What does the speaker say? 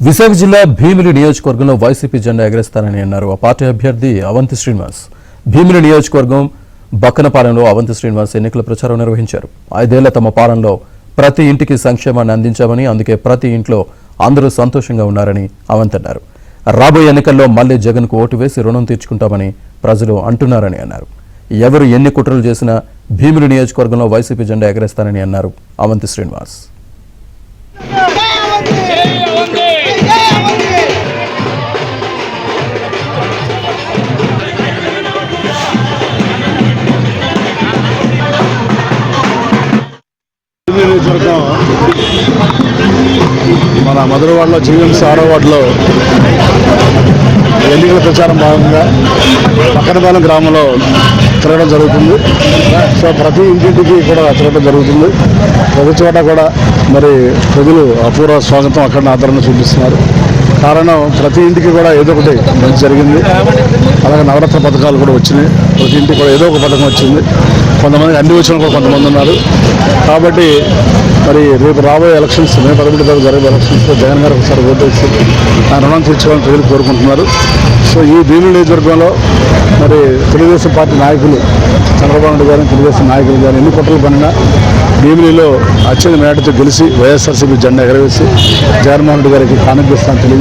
విశాఖ జిల్లా భీమిలి నియోజకవర్గంలో వైసీపీ జెండా ఎగరేస్తారని అన్నారు ఆ పార్టీ అభ్యర్థి అవంతి శ్రీనివాస్. భీమిలి నియోజకవర్గం బక్కనపాలెంలో అవంతి శ్రీనివాస్ ఎన్నికల ప్రచారం నిర్వహించారు. 5 ఏళ్ల తమ పాలనలో ప్రతి ఇంటికి సంక్షేమాన్ని అందించామని, అందుకే ప్రతి ఇంట్లో అందరూ సంతోషంగా ఉన్నారని అవంతి అన్నారు. రాబోయే ఎన్నికల్లో మళ్లీ జగన్కు ఓటు వేసి రుణం తీర్చుకుంటామని ప్రజలు అంటున్నారని అన్నారు. ఎవరు ఎన్ని కుట్రలు చేసినా భీమిలి నియోజకవర్గంలో వైసీపీ జెండా ఎగరేస్తారని అన్నారు అవంతి శ్రీనివాస్. మన మధురవాడలో జీవీఎంసీ 6వ వార్డులో ఎన్నికల ప్రచారం భాగంగా పక్కనపాలెం గ్రామంలో తిరగడం జరుగుతుంది. సో ప్రతి ఇంటింటికి కూడా తిరగడం జరుగుతుంది. ప్రతి చోట కూడా మరి ప్రజలు అపూర్వ స్వాగతం అక్కడ ఆదరణ చూపిస్తున్నారు. కారణం ప్రతి ఇంటికి కూడా ఏదో ఒకటి మంచి జరిగింది. అలాగే నవరత్న పథకాలు కూడా వచ్చినాయి. ప్రతి ఇంటికి కూడా ఏదో ఒక పథకం వచ్చింది. కొంతమంది అన్ని వచ్చిన కూడా కొంతమంది ఉన్నారు. కాబట్టి మరి రేపు రాబోయే ఎలక్షన్స్ మే 11 తారీఖు జరిగే ఎలక్షన్స్లో జగన్ గారు ఒకసారి ఓటు వేసి ఆ రుణం తీర్చుకోవాలని ప్రజలు కోరుకుంటున్నారు. సో ఈ భీమిలి నియోజకవర్గంలో మరి తెలుగుదేశం పార్టీ నాయకులు చంద్రబాబు నాయుడు గారు, తెలుగుదేశం నాయకులు గారు ఎన్ని కుట్రలు పనినా భీమిలిలో అత్యధిక మేటతో గెలిచి వైఎస్ఆర్సీపీ జెండా ఎగరవేసి జగన్మోహన్ రెడ్డి గారికి కానుకరిస్తానని తెలియజేస్తారు.